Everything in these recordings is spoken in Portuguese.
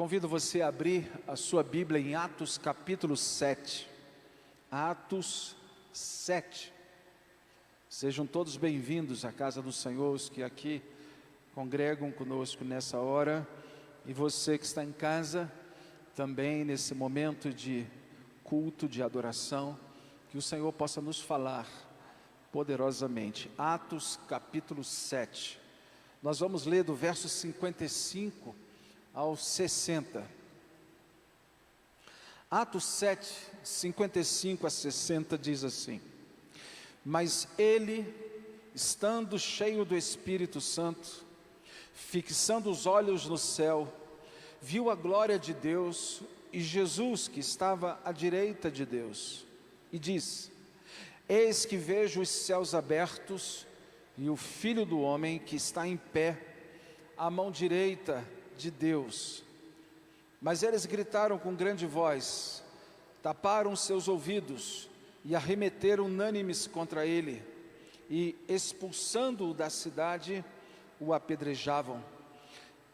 Convido você a abrir a sua Bíblia em Atos capítulo 7. Atos 7. Sejam todos bem-vindos à casa do Senhor, os que aqui congregam conosco nessa hora, e você que está em casa também nesse momento de culto, de adoração, que o Senhor possa nos falar poderosamente. Atos capítulo 7. Nós vamos ler do verso 55 ao 60. Atos 7, 55 a 60 diz assim: Mas ele, estando cheio do Espírito Santo, fixando os olhos no céu, viu a glória de Deus e Jesus que estava à direita de Deus, e disse: Eis que vejo os céus abertos e o Filho do Homem que está em pé à mão direita de Deus. Mas eles gritaram com grande voz, taparam seus ouvidos e arremeteram unânimes contra ele, e expulsando-o da cidade, o apedrejavam.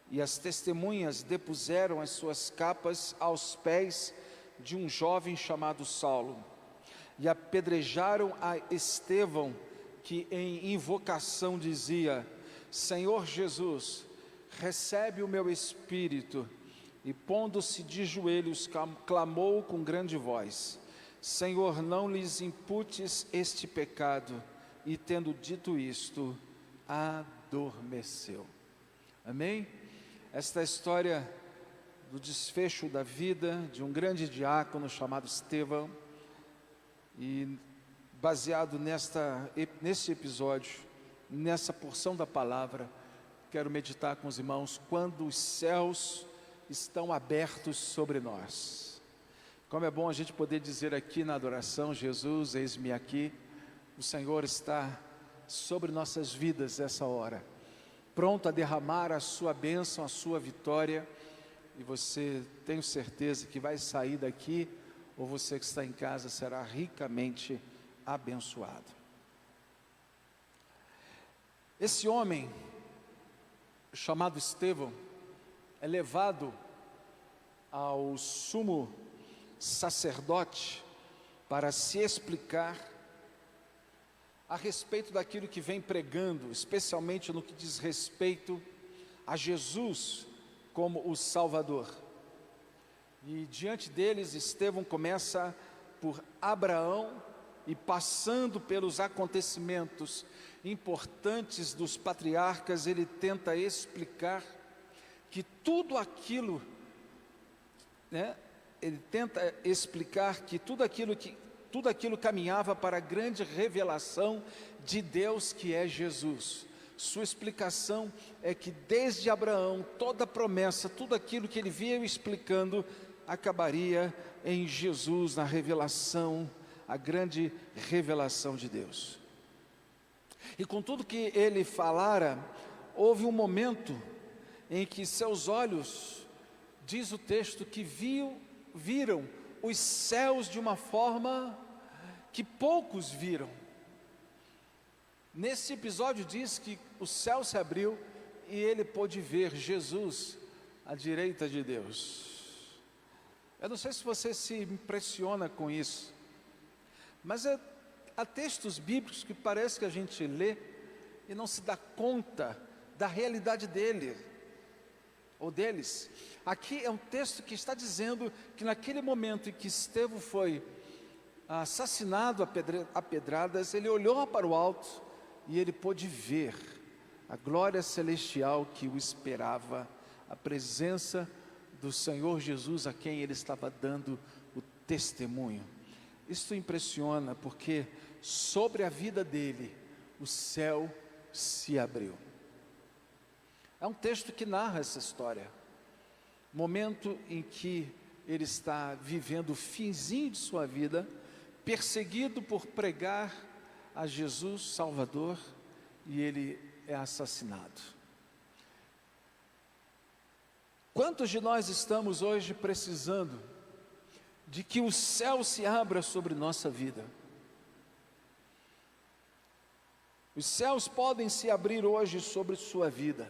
E as testemunhas depuseram as suas capas aos pés de um jovem chamado Saulo, e apedrejaram a Estevão, que em invocação dizia: Senhor Jesus, recebe o meu espírito. E pondo-se de joelhos, clamou com grande voz: Senhor, não lhes imputes este pecado. E tendo dito isto, adormeceu. Amém? Esta é a história do desfecho da vida de um grande diácono chamado Estevão. E baseado nesse episódio, nessa porção da palavra, quero meditar com os irmãos quando os céus estão abertos sobre nós. Como é bom a gente poder dizer aqui na adoração: Jesus, eis-me aqui. O Senhor está sobre nossas vidas essa hora, pronto a derramar a sua bênção, a sua vitória. E você, tenho certeza que vai sair daqui, ou você que está em casa será ricamente abençoado. Esse homem chamado Estevão é levado ao sumo sacerdote para se explicar a respeito daquilo que vem pregando, especialmente no que diz respeito a Jesus como o Salvador. E diante deles, Estevão começa por Abraão, e passando pelos acontecimentos importantes dos patriarcas, ele tenta explicar que tudo aquilo, tudo aquilo caminhava para a grande revelação de Deus, que é Jesus. Sua explicação é que desde Abraão, toda promessa, tudo aquilo que ele veio explicando, acabaria em Jesus, na revelação, a grande revelação de Deus. E com tudo que ele falara, houve um momento em que seus olhos, diz o texto, que viram os céus de uma forma que poucos viram. Nesse episódio diz que o céu se abriu e ele pôde ver Jesus à direita de Deus. Eu não sei se você se impressiona com isso, mas há textos bíblicos que parece que a gente lê e não se dá conta da realidade dele ou deles. Aqui é um texto que está dizendo que naquele momento em que Estevão foi assassinado a pedradas, ele olhou para o alto e ele pôde ver a glória celestial que o esperava, a presença do Senhor Jesus, a quem ele estava dando o testemunho. Isso impressiona, porque sobre a vida dele o céu se abriu. É um texto que narra essa história, momento em que ele está vivendo o finzinho de sua vida, perseguido por pregar a Jesus Salvador, e ele é assassinado. Quantos de nós estamos hoje precisando de que o céu se abra sobre nossa vida? Os céus podem se abrir hoje sobre sua vida.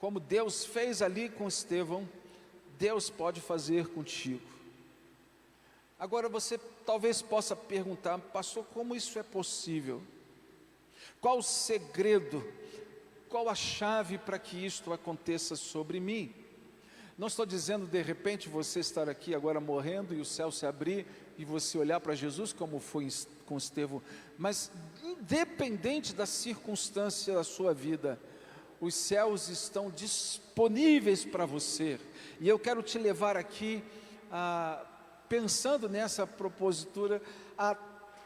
Como Deus fez ali com Estevão, Deus pode fazer contigo. Agora você talvez possa perguntar: pastor, como isso é possível? Qual o segredo? Qual a chave para que isto aconteça sobre mim? Não estou dizendo de repente você estar aqui agora morrendo e o céu se abrir e você olhar para Jesus como foi com Estevão, mas independente da circunstância da sua vida, os céus estão disponíveis para você. E eu quero te levar aqui, pensando nessa propositura, a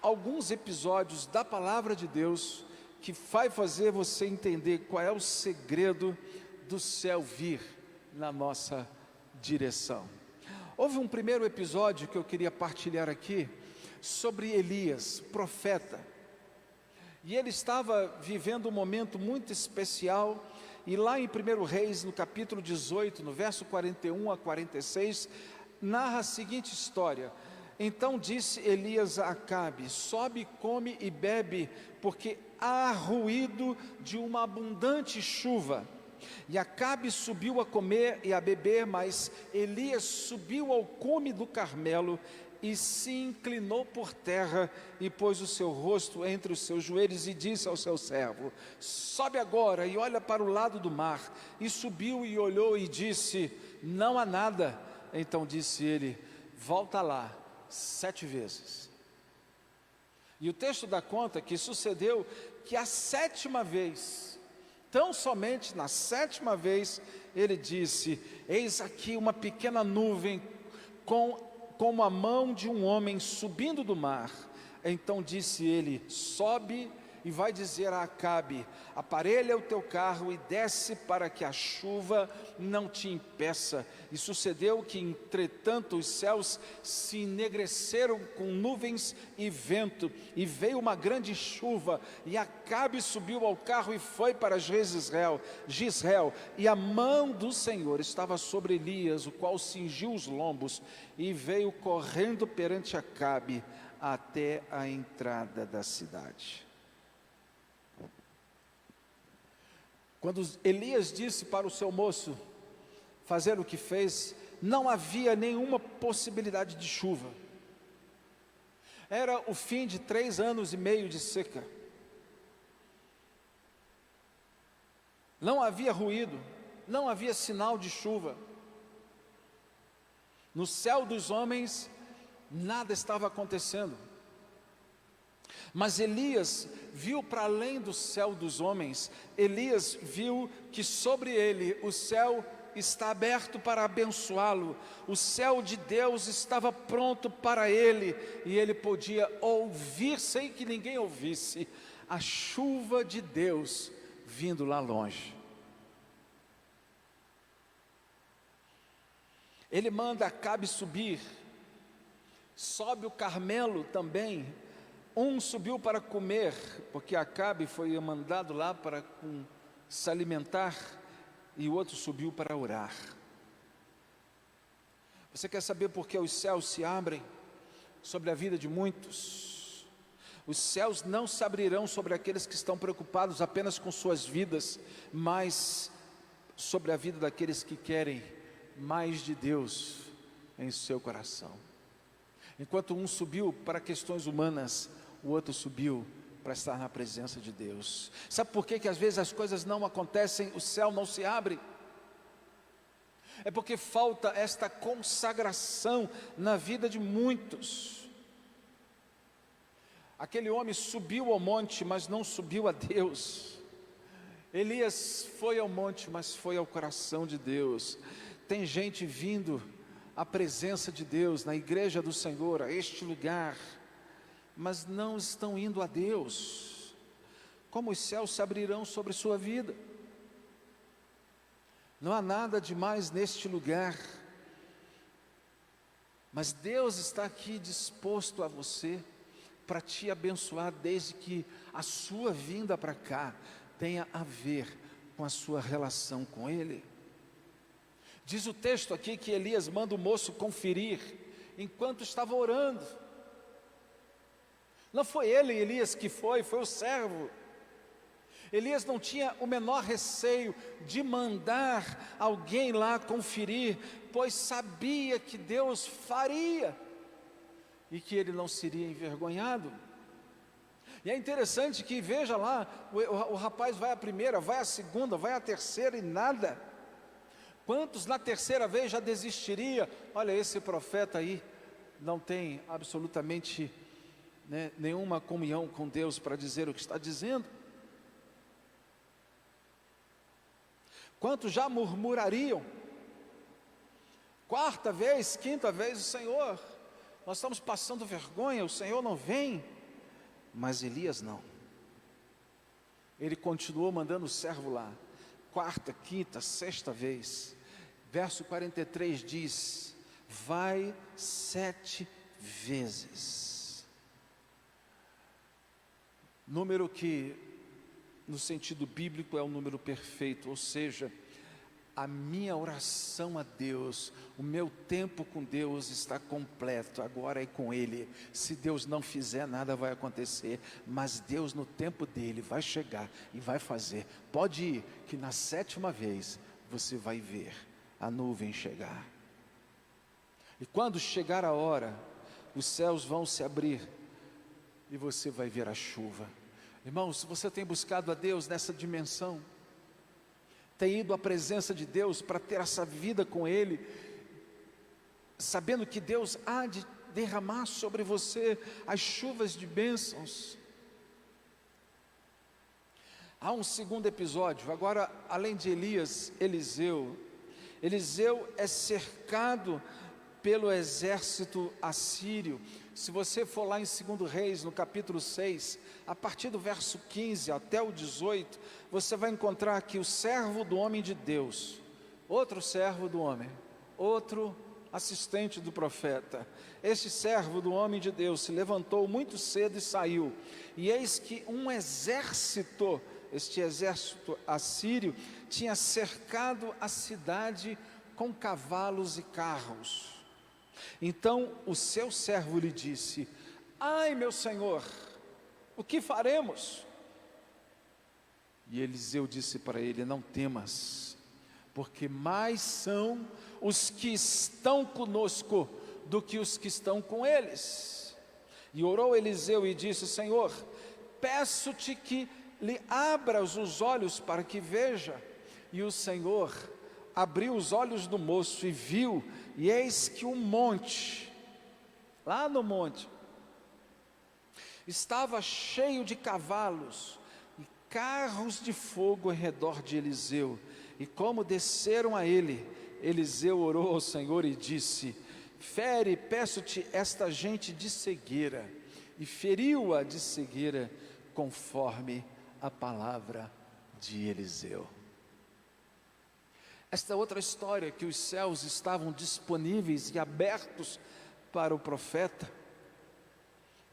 alguns episódios da palavra de Deus que vai fazer você entender qual é o segredo do céu vir na nossa direção. Houve um primeiro episódio que eu queria partilhar aqui sobre Elias, profeta. E ele estava vivendo um momento muito especial, e lá em 1 Reis, no capítulo 18, no verso 41 a 46, narra a seguinte história: então disse Elias a Acabe: sobe, come e bebe, porque há ruído de uma abundante chuva. E Acabe subiu a comer e a beber, mas Elias subiu ao cume do Carmelo e se inclinou por terra e pôs o seu rosto entre os seus joelhos e disse ao seu servo: sobe agora e olha para o lado do mar. E subiu e olhou e disse: não há nada. Então disse ele: volta lá 7 vezes. E o texto dá conta que sucedeu que a 7ª vez, tão somente na 7ª vez, ele disse: eis aqui uma pequena nuvem como a mão de um homem subindo do mar. Então disse ele: sobe e vai dizer a Acabe: aparelha o teu carro e desce, para que a chuva não te impeça. E sucedeu que, entretanto, os céus se enegreceram com nuvens e vento, e veio uma grande chuva, e Acabe subiu ao carro e foi para Jezreel, e a mão do Senhor estava sobre Elias, o qual cingiu os lombos, e veio correndo perante Acabe até a entrada da cidade. Quando Elias disse para o seu moço fazer o que fez, não havia nenhuma possibilidade de chuva. Era o fim de 3 anos e meio de seca. Não havia ruído, não havia sinal de chuva. No céu dos homens, nada estava acontecendo. Mas Elias viu para além do céu dos homens. Elias viu que sobre ele o céu está aberto para abençoá-lo. O céu de Deus estava pronto para ele, e ele podia ouvir, sem que ninguém ouvisse, a chuva de Deus vindo lá longe. Ele manda Acabe subir, sobe o Carmelo também. Um subiu para comer, porque Acabe foi mandado lá para se alimentar, e o outro subiu para orar. Você quer saber por que os céus se abrem sobre a vida de muitos? Os céus não se abrirão sobre aqueles que estão preocupados apenas com suas vidas, mas sobre a vida daqueles que querem mais de Deus em seu coração. Enquanto um subiu para questões humanas, o outro subiu para estar na presença de Deus. Sabe por que às vezes as coisas não acontecem, o céu não se abre? É porque falta esta consagração na vida de muitos. Aquele homem subiu ao monte, mas não subiu a Deus. Elias foi ao monte, mas foi ao coração de Deus. Tem gente vindo à presença de Deus, na igreja do Senhor, a este lugar, mas não estão indo a Deus. Como os céus se abrirão sobre sua vida? Não há nada de mais neste lugar, mas Deus está aqui disposto a você, para te abençoar, desde que a sua vinda para cá tenha a ver com a sua relação com Ele. Diz o texto aqui que Elias manda o moço conferir, enquanto estava orando. Não foi ele, Elias, que foi o servo. Elias não tinha o menor receio de mandar alguém lá conferir, pois sabia que Deus faria e que ele não seria envergonhado. E é interessante que, veja lá, o rapaz vai a primeira, vai a segunda, vai a terceira e nada. Quantos na terceira vez já desistiria? Olha, esse profeta aí não tem absolutamente, nenhuma comunhão com Deus para dizer o que está dizendo. Quantos já murmurariam? Quarta vez, quinta vez, o Senhor, nós estamos passando vergonha, o Senhor não vem. Mas Elias não. Ele continuou mandando o servo lá. Quarta, quinta, sexta vez. Verso 43 diz: vai 7 vezes. Número que, no sentido bíblico, é o número perfeito, ou seja, a minha oração a Deus, o meu tempo com Deus está completo, agora é com Ele. Se Deus não fizer, nada vai acontecer, mas Deus no tempo dEle vai chegar e vai fazer. Pode ir, que na 7ª vez você vai ver a nuvem chegar. E quando chegar a hora, os céus vão se abrir e você vai ver a chuva. Irmãos, se você tem buscado a Deus nessa dimensão, tem ido à presença de Deus para ter essa vida com Ele, sabendo que Deus há de derramar sobre você as chuvas de bênçãos. Há um segundo episódio, agora além de Elias, Eliseu. Eliseu é cercado pelo exército assírio. Se você for lá em 2 Reis, no capítulo 6, a partir do verso 15 até o 18, você vai encontrar aqui o servo do homem de Deus, outro servo do homem, outro assistente do profeta. Este servo do homem de Deus se levantou muito cedo e saiu, e eis que um exército, este exército assírio, tinha cercado a cidade com cavalos e carros. Então o seu servo lhe disse: ai, meu senhor, o que faremos? E Eliseu disse para ele: não temas, porque mais são os que estão conosco do que os que estão com eles. E orou Eliseu e disse: Senhor, peço-te que lhe abras os olhos para que veja. E o Senhor abriu os olhos do moço e viu, e eis que um monte, lá no monte, estava cheio de cavalos e carros de fogo ao redor de Eliseu. E como desceram a ele, Eliseu orou ao Senhor e disse: fere, peço-te, esta gente de cegueira. E feriu-a de cegueira, conforme a palavra de Eliseu. Esta outra história, que os céus estavam disponíveis e abertos para o profeta.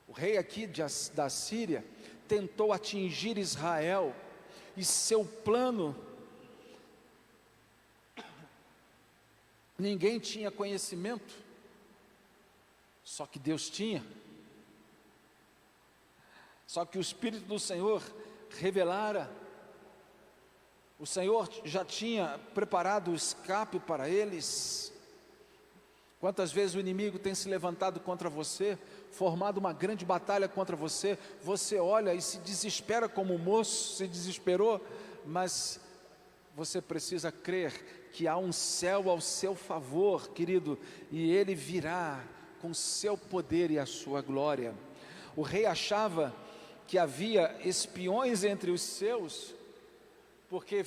O rei aqui da Síria tentou atingir Israel, e seu plano, ninguém tinha conhecimento, só que Deus tinha. Só que o Espírito do Senhor revelara. O Senhor já tinha preparado o escape para eles. Quantas vezes o inimigo tem se levantado contra você, formado uma grande batalha contra você, você olha e se desespera como o moço se desesperou, mas você precisa crer que há um céu ao seu favor, querido, e ele virá com seu poder e a sua glória. O rei achava que havia espiões entre os seus, porque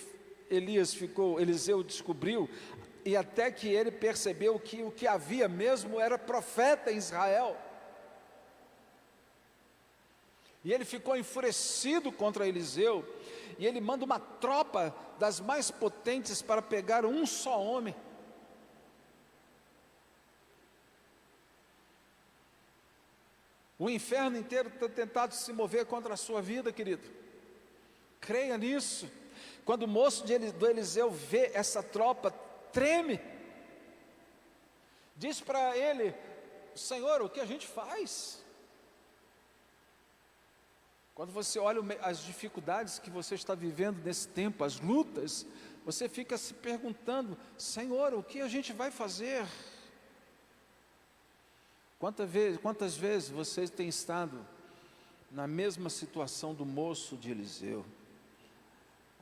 Eliseu descobriu, e até que ele percebeu que o que havia mesmo era profeta em Israel. E ele ficou enfurecido contra Eliseu, e ele manda uma tropa das mais potentes para pegar um só homem. O inferno inteiro está tentado se mover contra a sua vida, querido. Creia nisso. Quando o moço do Eliseu vê essa tropa, treme. Diz para ele: Senhor, o que a gente faz? Quando você olha as dificuldades que você está vivendo nesse tempo, as lutas, você fica se perguntando: Senhor, o que a gente vai fazer? Quantas vezes você tem estado na mesma situação do moço de Eliseu?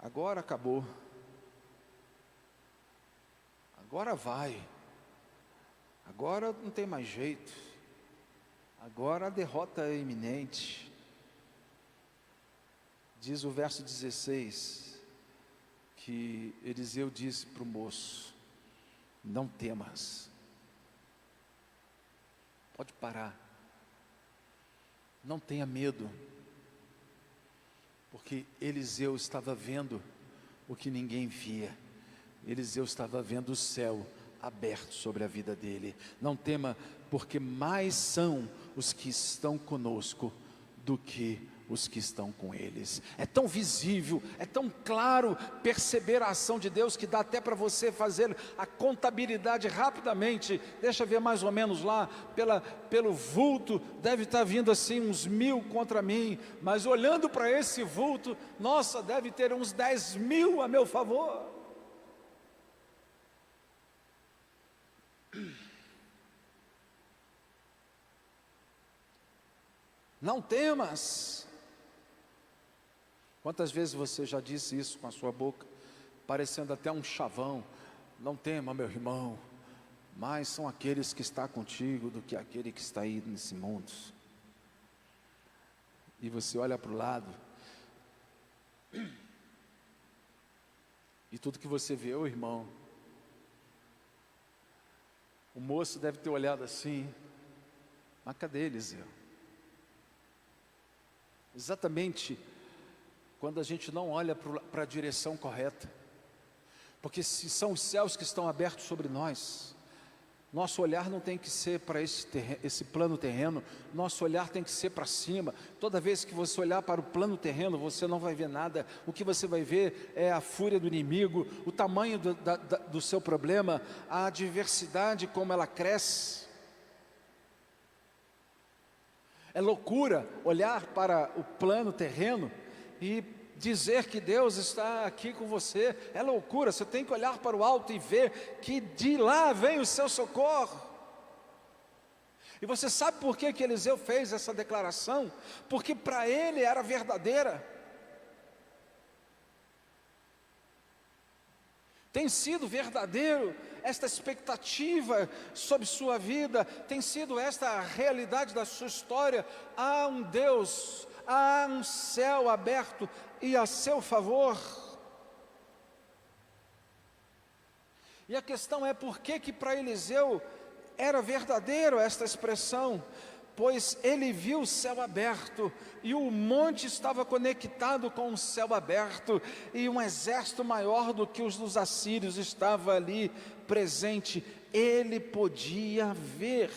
Agora acabou, agora vai, agora não tem mais jeito, agora a derrota é iminente. Diz o verso 16, que Eliseu disse para o moço: não temas, pode parar, não tenha medo, porque Eliseu estava vendo o que ninguém via. Eliseu estava vendo o céu aberto sobre a vida dele. Não tema, porque mais são os que estão conosco do que os que estão com eles. É tão visível, é tão claro perceber a ação de Deus, que dá até para você fazer a contabilidade rapidamente. Deixa eu ver mais ou menos lá, pelo vulto, deve estar vindo assim uns 1000 contra mim, mas olhando para esse vulto, nossa, deve ter uns 10.000 a meu favor. Não temas. Quantas vezes você já disse isso com a sua boca, parecendo até um chavão? Não tema, meu irmão, mais são aqueles que estão contigo do que aquele que está aí nesse mundo. E você olha para o lado, e tudo que você vê, ô irmão, o moço deve ter olhado assim: mas cadê Eliseu? Exatamente quando a gente não olha para a direção correta, porque se são os céus que estão abertos sobre nós, nosso olhar não tem que ser para esse plano terreno, nosso olhar tem que ser para cima. Toda vez que você olhar para o plano terreno, você não vai ver nada. O que você vai ver é a fúria do inimigo, o tamanho do seu problema, a adversidade como ela cresce. É loucura olhar para o plano terreno e dizer que Deus está aqui com você. É loucura. Você tem que olhar para o alto e ver que de lá vem o seu socorro. E você sabe por que Eliseu fez essa declaração? Porque para ele era verdadeira. Tem sido verdadeiro esta expectativa sobre sua vida, tem sido esta a realidade da sua história. Há um Deus, há um céu aberto e a seu favor. E a questão é por que para Eliseu era verdadeiro esta expressão? Pois ele viu o céu aberto, e o monte estava conectado com o céu aberto, e um exército maior do que os dos assírios estava ali presente. Ele podia ver,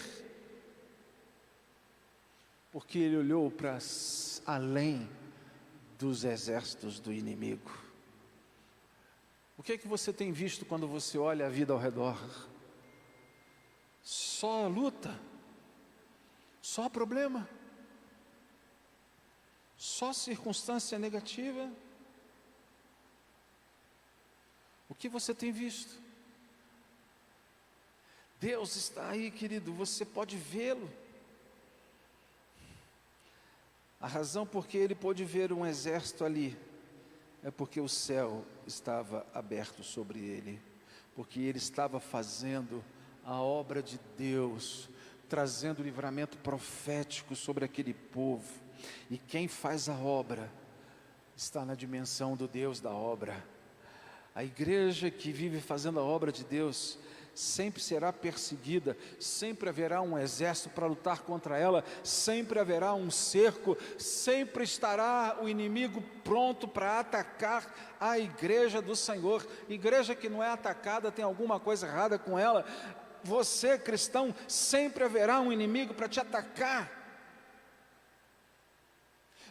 porque ele olhou para além dos exércitos do inimigo. O que é que você tem visto quando você olha a vida ao redor? Só luta, só problema, só circunstância negativa. O que você tem visto? Deus está aí, querido, você pode vê-lo. A razão por que ele pôde ver um exército ali é porque o céu estava aberto sobre ele, porque ele estava fazendo a obra de Deus, trazendo livramento profético sobre aquele povo. E quem faz a obra está na dimensão do Deus da obra. A igreja que vive fazendo a obra de Deus sempre será perseguida, sempre haverá um exército para lutar contra ela, sempre haverá um cerco, sempre estará o inimigo pronto para atacar a igreja do Senhor. Igreja que não é atacada, tem alguma coisa errada com ela. Você, cristão, sempre haverá um inimigo para te atacar.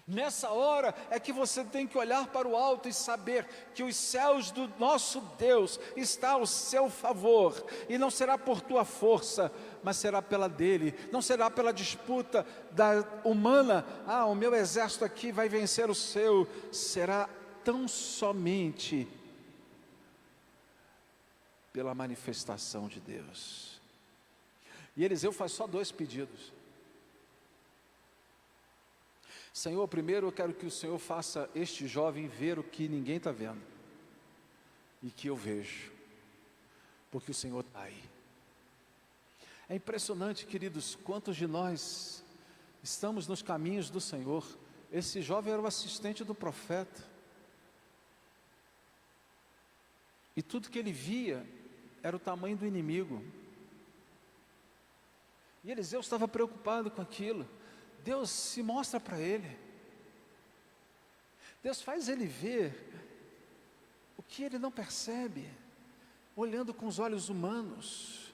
Nessa hora é que você tem que olhar para o alto e saber que os céus do nosso Deus estão ao seu favor, e não será por tua força, mas será pela dele, não será pela disputa humana, o meu exército aqui vai vencer o seu, será tão somente pela manifestação de Deus. E Eliseu faz só 2 pedidos. Senhor, primeiro eu quero que o Senhor faça este jovem ver o que ninguém está vendo, e que eu vejo, porque o Senhor está aí. É impressionante, queridos, quantos de nós estamos nos caminhos do Senhor. Esse jovem era o assistente do profeta, e tudo que ele via era o tamanho do inimigo, e Eliseu estava preocupado com aquilo. Deus se mostra para ele, Deus faz ele ver o que ele não percebe, olhando com os olhos humanos.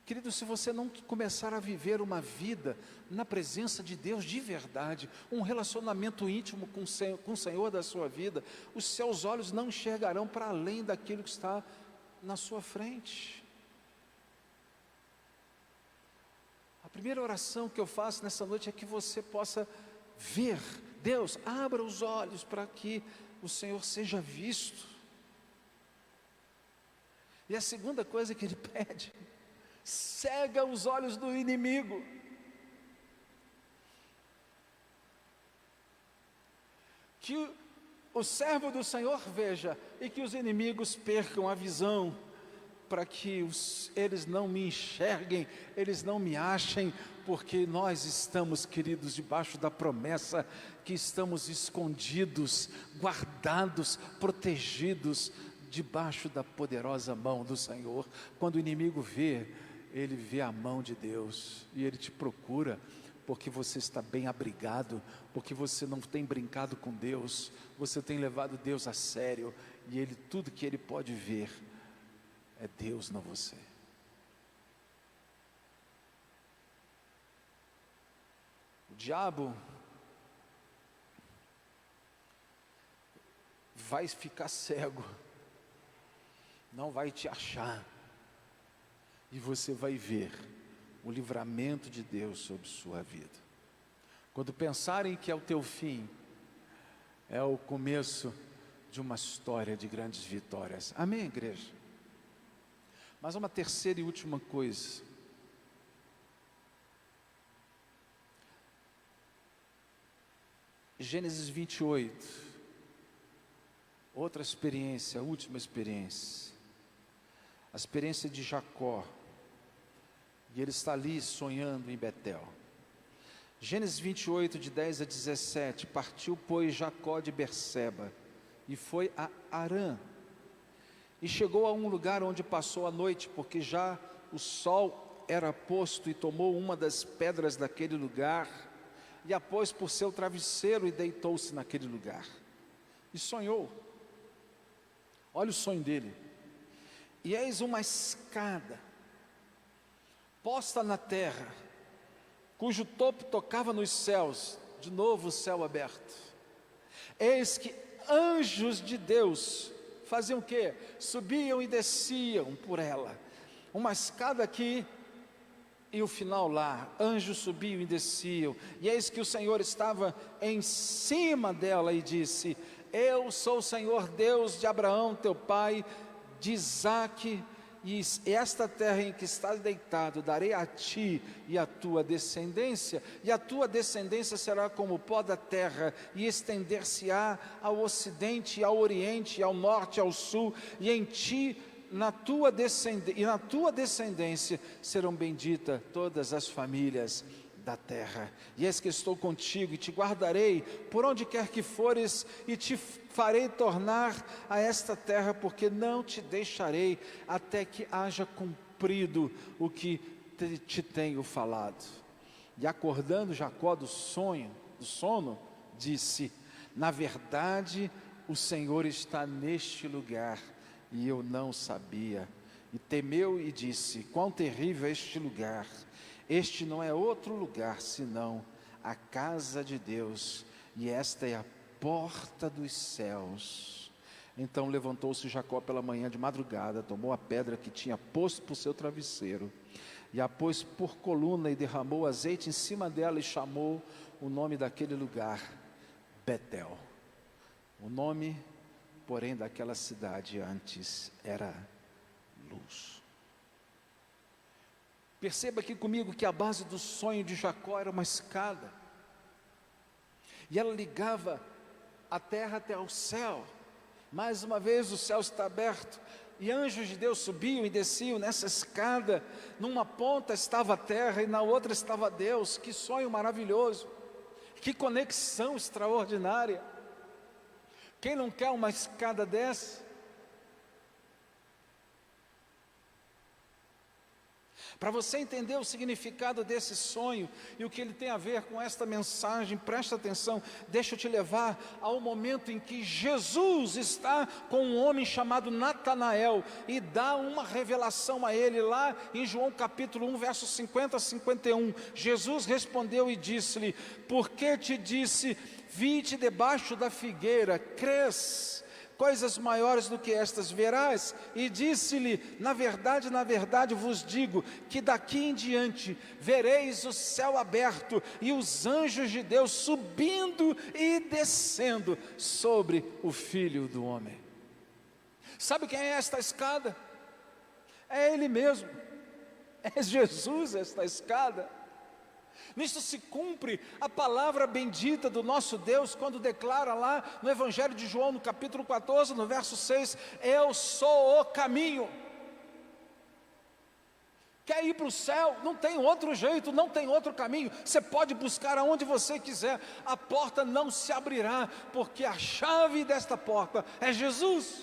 Querido, se você não começar a viver uma vida na presença de Deus de verdade, um relacionamento íntimo com o Senhor da sua vida, os seus olhos não enxergarão para além daquilo que está na sua frente. A primeira oração que eu faço nessa noite é que você possa ver. Deus, abra os olhos para que o Senhor seja visto. E a segunda coisa que Ele pede: cega os olhos do inimigo. Que o servo do Senhor veja e que os inimigos percam a visão, para que eles não me enxerguem, eles não me achem, porque nós estamos, queridos, debaixo da promessa, que estamos escondidos, guardados, protegidos, debaixo da poderosa mão do Senhor. Quando o inimigo vê, ele vê a mão de Deus, e ele te procura, porque você está bem abrigado, porque você não tem brincado com Deus, você tem levado Deus a sério, e ele, tudo que ele pode ver, é Deus, não você. O diabo vai ficar cego, não vai te achar, e você vai ver o livramento de Deus sobre sua vida. Quando pensarem que é o teu fim, é o começo de uma história de grandes vitórias. Amém, igreja? Mas uma terceira e última coisa. Gênesis 28. Outra experiência, a última experiência. A experiência de Jacó. E ele está ali sonhando em Betel. Gênesis 28, de 10 a 17. Partiu, pois, Jacó de Berseba e foi a Harã. E chegou a um lugar onde passou a noite, porque já o sol era posto, e tomou uma das pedras daquele lugar, e a pôs por seu travesseiro, e deitou-se naquele lugar. E sonhou. Olha o sonho dele. E eis uma escada, posta na terra, cujo topo tocava nos céus, de novo o céu aberto. Eis que anjos de Deus faziam o quê? Subiam e desciam por ela. Uma escada aqui e o final lá. Anjos subiam e desciam. E eis que o Senhor estava em cima dela e disse: eu sou o Senhor Deus de Abraão teu pai, de Isaque, e esta terra em que estás deitado darei a ti e a tua descendência, e a tua descendência será como o pó da terra, e estender-se-á ao ocidente, e ao oriente, e ao norte, e ao sul, e em ti, na tua descendência serão benditas todas as famílias da terra. E eis que estou contigo, e te guardarei por onde quer que fores, e te farei tornar a esta terra, porque não te deixarei até que haja cumprido o que te tenho falado. E acordando Jacó do sono, disse: na verdade o Senhor está neste lugar, e eu não sabia. E temeu e disse: quão terrível é este lugar! Este não é outro lugar senão a casa de Deus, e esta é a porta dos céus. Então levantou-se Jacó pela manhã de madrugada, tomou a pedra que tinha posto por seu travesseiro, e a pôs por coluna, e derramou azeite em cima dela, e chamou o nome daquele lugar Betel. O nome, porém, daquela cidade antes era Luz. Perceba aqui comigo que a base do sonho de Jacó era uma escada, e ela ligava a terra até ao céu. Mais uma vez o céu está aberto, e anjos de Deus subiam e desciam nessa escada. Numa ponta estava a terra e na outra estava Deus. Que sonho maravilhoso, que conexão extraordinária. Quem não quer uma escada dessa? Para você entender o significado desse sonho e o que ele tem a ver com esta mensagem, presta atenção, deixa eu te levar ao momento em que Jesus está com um homem chamado Natanael e dá uma revelação a ele lá em João capítulo 1, versos 50 a 51. Jesus respondeu e disse-lhe: por que te disse, vi-te debaixo da figueira, crês? Coisas maiores do que estas verás. E disse-lhe: na verdade vos digo, que daqui em diante vereis o céu aberto, e os anjos de Deus subindo e descendo sobre o Filho do Homem. Sabe quem é esta escada? É Ele mesmo, é Jesus esta escada. Nisso se cumpre a palavra bendita do nosso Deus, quando declara lá no Evangelho de João, no capítulo 14, no verso 6, eu sou o caminho. Quer ir para o céu? Não tem outro jeito, não tem outro caminho. Você pode buscar aonde você quiser, a porta não se abrirá, porque a chave desta porta é Jesus.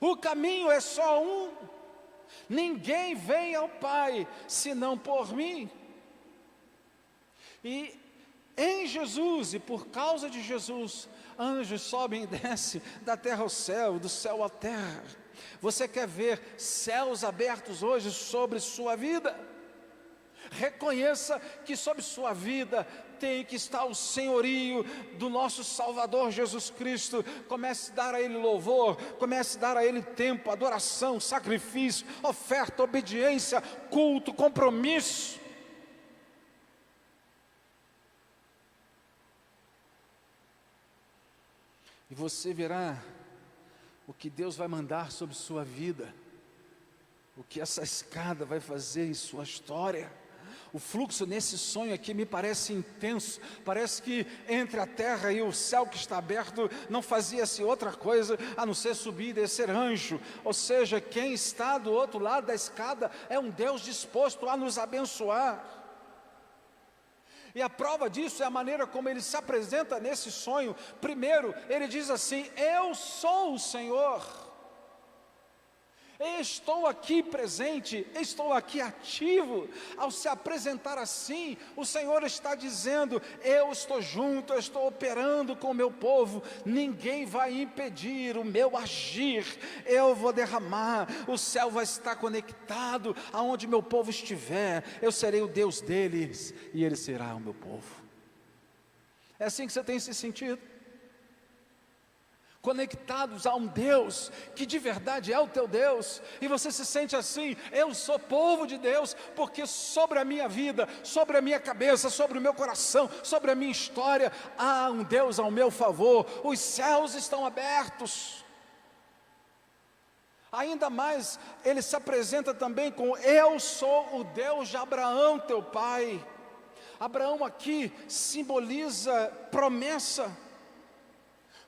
O caminho é só um. Ninguém vem ao Pai senão por mim. E em Jesus, e por causa de Jesus, anjos sobem e descem da terra ao céu, do céu à terra. Você quer ver céus abertos hoje sobre sua vida? Reconheça que sobre sua vida tem que estar o senhorio do nosso Salvador Jesus Cristo. Comece a dar a Ele louvor, comece a dar a Ele tempo, adoração, sacrifício, oferta, obediência, culto, compromisso. E você verá o que Deus vai mandar sobre sua vida, o que essa escada vai fazer em sua história. O fluxo nesse sonho aqui me parece intenso, parece que entre a terra e o céu que está aberto não fazia-se outra coisa a não ser subir e descer anjo. Ou seja, quem está do outro lado da escada é um Deus disposto a nos abençoar. E a prova disso é a maneira como ele se apresenta nesse sonho. Primeiro, ele diz assim: eu sou o Senhor. Estou aqui presente, estou aqui ativo. Ao se apresentar assim, o Senhor está dizendo: eu estou junto, eu estou operando com o meu povo. Ninguém vai impedir o meu agir. Eu vou derramar, o céu vai estar conectado aonde meu povo estiver. Eu serei o Deus deles e ele será o meu povo. É assim que você tem se sentido? Conectados a um Deus que de verdade é o teu Deus, e você se sente assim: eu sou povo de Deus, porque sobre a minha vida, sobre a minha cabeça, sobre o meu coração, sobre a minha história, há um Deus ao meu favor, os céus estão abertos. Ainda mais, ele se apresenta também com: eu sou o Deus de Abraão teu pai. Abraão aqui simboliza promessa.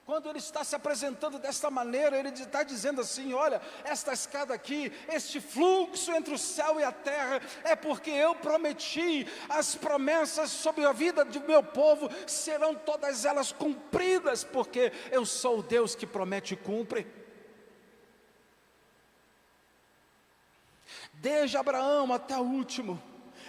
Quando ele está se apresentando desta maneira, ele está dizendo assim: olha, esta escada aqui, este fluxo entre o céu e a terra, é porque eu prometi. As promessas sobre a vida do meu povo serão todas elas cumpridas, porque eu sou o Deus que promete e cumpre. Desde Abraão até o último,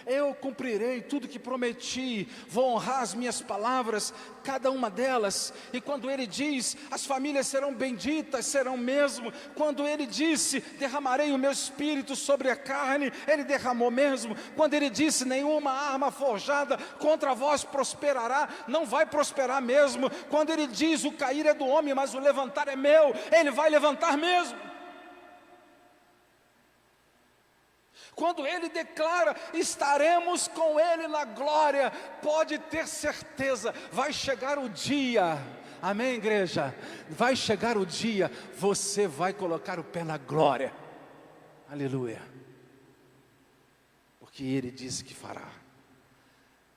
eu cumprirei tudo que prometi, vou honrar as minhas palavras, cada uma delas. E quando ele diz, as famílias serão benditas, serão mesmo. Quando ele disse, derramarei o meu espírito sobre a carne, ele derramou mesmo. Quando ele disse, nenhuma arma forjada contra vós prosperará, não vai prosperar mesmo. Quando ele diz, o cair é do homem, mas o levantar é meu, ele vai levantar mesmo. Quando ele declara, estaremos com ele na glória, pode ter certeza, vai chegar o dia, amém, igreja? Vai chegar o dia, você vai colocar o pé na glória, aleluia, porque ele disse que fará,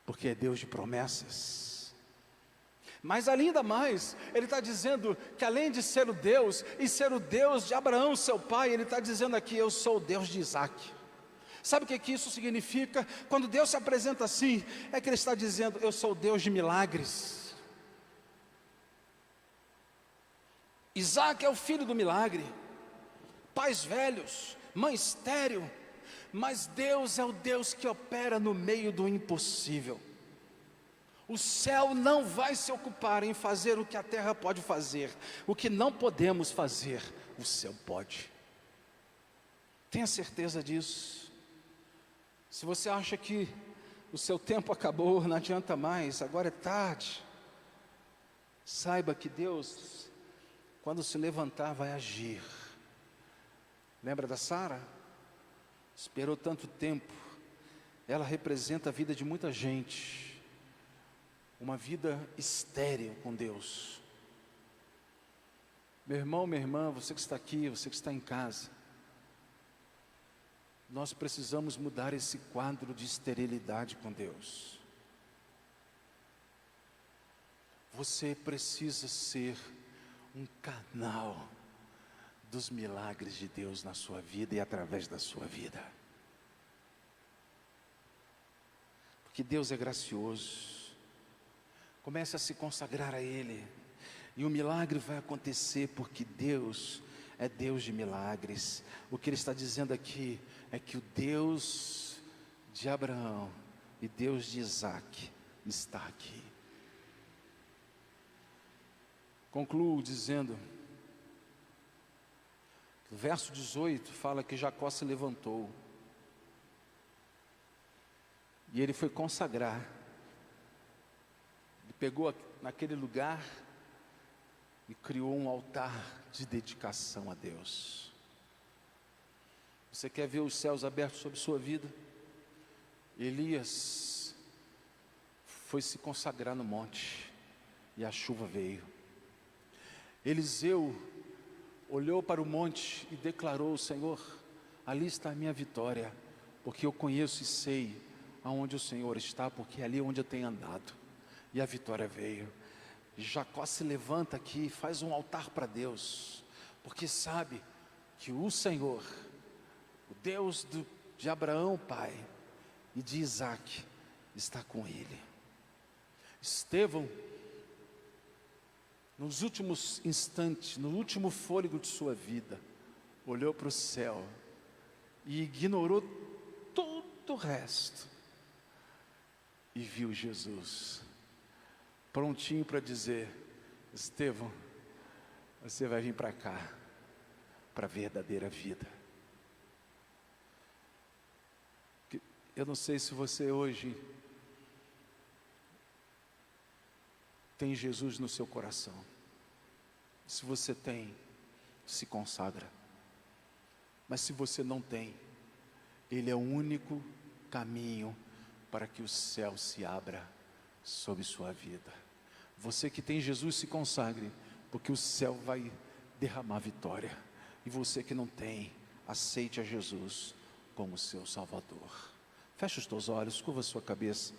porque é Deus de promessas. Mas ainda mais, ele está dizendo que além de ser o Deus, e ser o Deus de Abraão, seu pai, ele está dizendo aqui, eu sou o Deus de Isaac. Sabe o que isso significa? Quando Deus se apresenta assim, é que Ele está dizendo, eu sou o Deus de milagres. Isaac é o filho do milagre, pais velhos, mãe estéril, mas Deus é o Deus que opera no meio do impossível. O céu não vai se ocupar em fazer o que a terra pode fazer, o que não podemos fazer, o céu pode. Tenha certeza disso. Se você acha que o seu tempo acabou, não adianta mais, agora é tarde, saiba que Deus, quando se levantar, vai agir. Lembra da Sara? Esperou tanto tempo, ela representa a vida de muita gente, uma vida estéril com Deus. Meu irmão, minha irmã, você que está aqui, você que está em casa, nós precisamos mudar esse quadro de esterilidade com Deus. Você precisa ser um canal dos milagres de Deus na sua vida e através da sua vida. Porque Deus é gracioso. Comece a se consagrar a Ele, e o milagre vai acontecer, porque Deus é Deus de milagres. O que Ele está dizendo aqui é que o Deus de Abraão e Deus de Isaac está aqui. Concluo dizendo, o verso 18 fala que Jacó se levantou, e ele foi consagrar, ele pegou naquele lugar e criou um altar de dedicação a Deus. Você quer ver os céus abertos sobre sua vida? Elias foi se consagrar no monte, e a chuva veio. Eliseu olhou para o monte e declarou, Senhor, ali está a minha vitória, porque eu conheço e sei aonde o Senhor está, porque é ali onde eu tenho andado, e a vitória veio. Jacó se levanta aqui e faz um altar para Deus, porque sabe que o Senhor, o Deus de Abraão, pai, e de Isaac, está com ele. Estevão, nos últimos instantes, no último fôlego de sua vida, olhou para o céu e ignorou todo o resto, e viu Jesus prontinho para dizer, Estevão, você vai vir para cá, para a verdadeira vida. Eu não sei se você hoje tem Jesus no seu coração. Se você tem, se consagra. Mas se você não tem, Ele é o único caminho para que o céu se abra sobre sua vida. Você que tem Jesus, se consagre, porque o céu vai derramar vitória. E você que não tem, aceite a Jesus como seu Salvador. Feche os teus olhos, curva a sua cabeça.